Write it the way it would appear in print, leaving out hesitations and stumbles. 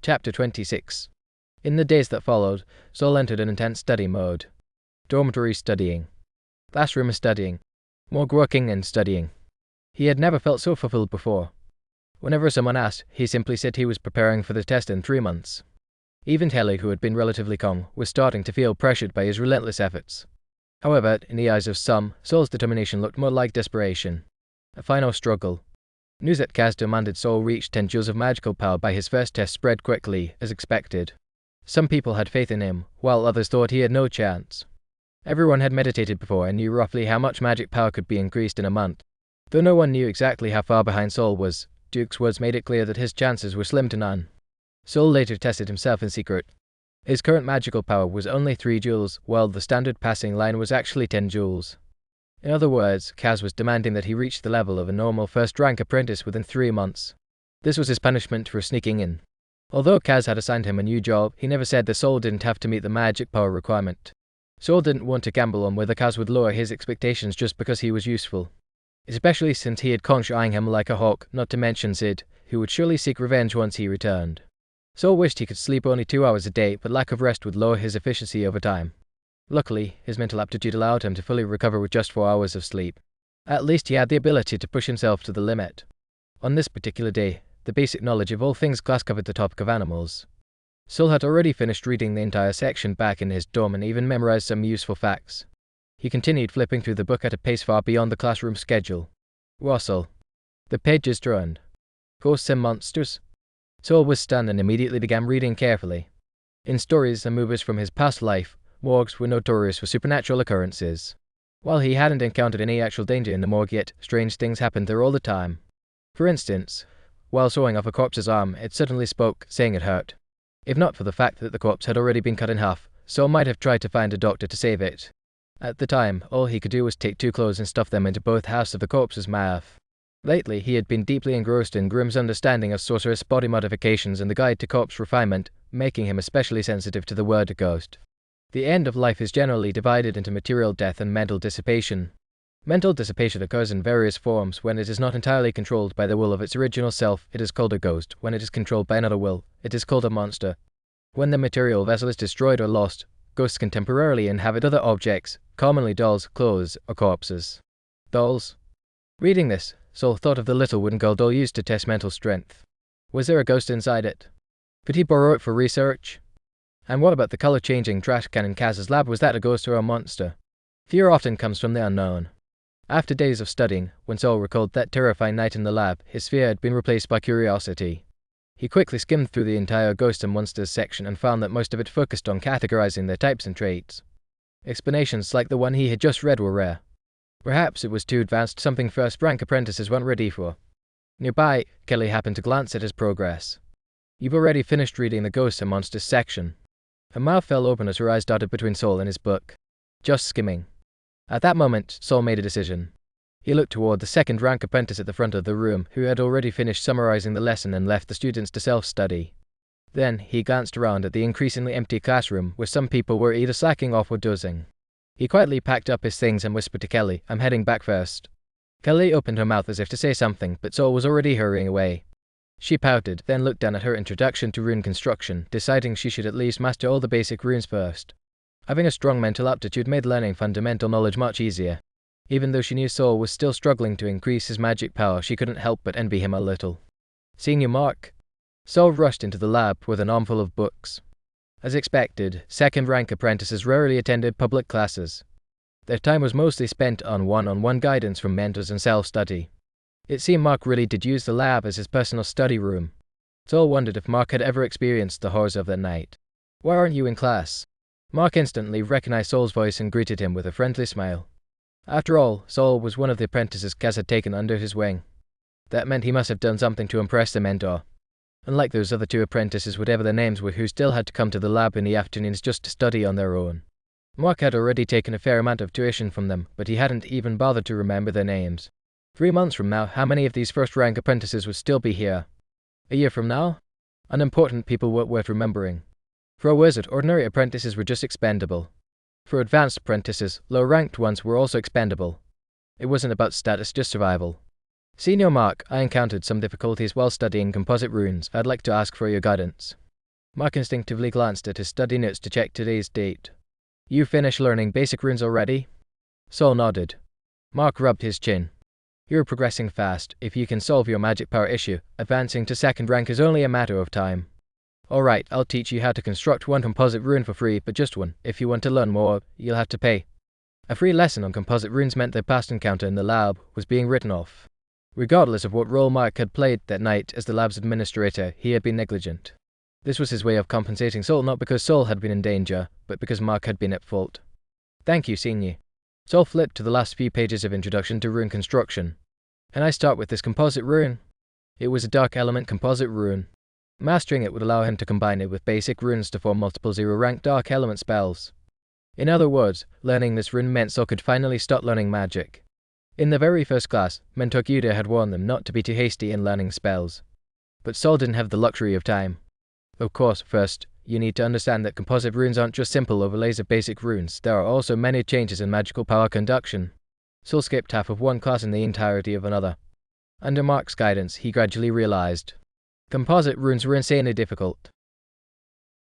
Chapter 26. In the days that followed, Saul entered an intense study mode. Dormitory studying. Classroom studying. Morgue working and studying. He had never felt so fulfilled before. Whenever someone asked, he simply said he was preparing for the test in 3 months. Even Kelly, who had been relatively calm, was starting to feel pressured by his relentless efforts. However, in the eyes of some, Saul's determination looked more like desperation. A final struggle. News that Kaz demanded Saul reach 10 joules of magical power by his first test spread quickly, as expected. Some people had faith in him, while others thought he had no chance. Everyone had meditated before and knew roughly how much magic power could be increased in a month. Though no one knew exactly how far behind Saul was, Duke's words made it clear that his chances were slim to none. Saul later tested himself in secret. His current magical power was only 3 joules, while the standard passing line was actually 10 joules. In other words, Kaz was demanding that he reach the level of a normal first-rank apprentice within 3 months. This was his punishment for sneaking in. Although Kaz had assigned him a new job, he never said that Saul didn't have to meet the magic power requirement. Saul didn't want to gamble on whether Kaz would lower his expectations just because he was useful. Especially since he had Conch eyeing him like a hawk, not to mention Sid, who would surely seek revenge once he returned. Saul wished he could sleep only 2 hours a day, but lack of rest would lower his efficiency over time. Luckily, his mental aptitude allowed him to fully recover with just 4 hours of sleep. At least he had the ability to push himself to the limit. On this particular day, the basic knowledge of all things class covered the topic of animals. Saul had already finished reading the entire section back in his dorm and even memorized some useful facts. He continued flipping through the book at a pace far beyond the classroom schedule. Russell. The pages turned. Ghosts and monsters. Saul was stunned and immediately began reading carefully. In stories and movies from his past life, morgues were notorious for supernatural occurrences. While he hadn't encountered any actual danger in the morgue yet, strange things happened there all the time. For instance, while sawing off a corpse's arm, it suddenly spoke, saying it hurt. If not for the fact that the corpse had already been cut in half, Saul might have tried to find a doctor to save it. At the time, all he could do was take 2 clothes and stuff them into both halves of the corpse's mouth. Lately, he had been deeply engrossed in Grimm's understanding of sorceress body modifications and the guide to corpse refinement, making him especially sensitive to the word ghost. The end of life is generally divided into material death and mental dissipation. Mental dissipation occurs in various forms. When it is not entirely controlled by the will of its original self, it is called a ghost. When it is controlled by another will, it is called a monster. When the material vessel is destroyed or lost, ghosts can temporarily inhabit other objects, commonly dolls, clothes, or corpses. Dolls. Reading this, Saul thought of the little wooden girl doll used to test mental strength. Was there a ghost inside it? Could he borrow it for research? And what about the color-changing trash can in Kaz's lab? Was that a ghost or a monster? Fear often comes from the unknown. After days of studying, when Saul recalled that terrifying night in the lab, his fear had been replaced by curiosity. He quickly skimmed through the entire Ghosts and Monsters section and found that most of it focused on categorizing their types and traits. Explanations like the one he had just read were rare. Perhaps it was too advanced, something first-rank apprentices weren't ready for. Nearby, Kelly happened to glance at his progress. "You've already finished reading the Ghosts and Monsters section." Her mouth fell open as her eyes darted between Saul and his book. "Just skimming." At that moment, Saul made a decision. He looked toward the second-rank apprentice at the front of the room, who had already finished summarizing the lesson and left the students to self-study. Then, he glanced around at the increasingly empty classroom, where some people were either slacking off or dozing. He quietly packed up his things and whispered to Kelly, "I'm heading back first." Kelly opened her mouth as if to say something, but Saul was already hurrying away. She pouted, then looked down at her introduction to rune construction, deciding she should at least master all the basic runes first. Having a strong mental aptitude made learning fundamental knowledge much easier. Even though she knew Saul was still struggling to increase his magic power, she couldn't help but envy him a little. Senior Mark. Saul rushed into the lab with an armful of books. As expected, second-rank apprentices rarely attended public classes. Their time was mostly spent on one-on-one guidance from mentors and self-study. It seemed Mark really did use the lab as his personal study room. Saul wondered if Mark had ever experienced the horrors of that night. "Why aren't you in class?" Mark instantly recognized Saul's voice and greeted him with a friendly smile. After all, Saul was one of the apprentices Kaz had taken under his wing. That meant he must have done something to impress the mentor. Unlike those other 2 apprentices, whatever their names were, who still had to come to the lab in the afternoons just to study on their own. Mark had already taken a fair amount of tuition from them, but he hadn't even bothered to remember their names. 3 months from now, how many of these first-rank apprentices would still be here? A year from now? Unimportant people weren't worth remembering. For a wizard, ordinary apprentices were just expendable. For advanced apprentices, low-ranked ones were also expendable. It wasn't about status, just survival. "Senior Mark, I encountered some difficulties while studying composite runes. I'd like to ask for your guidance." Mark instinctively glanced at his study notes to check today's date. You finished learning basic runes already? Sol nodded. Mark rubbed his chin. You're progressing fast. If you can solve your magic power issue, advancing to second rank is only a matter of time. Alright, I'll teach you how to construct one composite rune for free, but just one. If you want to learn more, you'll have to pay. A free lesson on composite runes meant their past encounter in the lab was being written off. Regardless of what role Mark had played that night as the lab's administrator, he had been negligent. This was his way of compensating Sol, not because Sol had been in danger, but because Mark had been at fault. Thank you, Senior. Sol flipped to the last few pages of Introduction to Rune Construction. Can I start with this composite rune? It was a dark element composite rune. Mastering it would allow him to combine it with basic runes to form multiple zero-rank dark element spells. In other words, learning this rune meant Sol could finally start learning magic. In the very first class, Mentor Gyuda had warned them not to be too hasty in learning spells. But Sol didn't have the luxury of time. Of course, first, you need to understand that composite runes aren't just simple overlays of basic runes, there are also many changes in magical power conduction. Sol skipped half of one class and the entirety of another. Under Mark's guidance, he gradually realized composite runes were insanely difficult.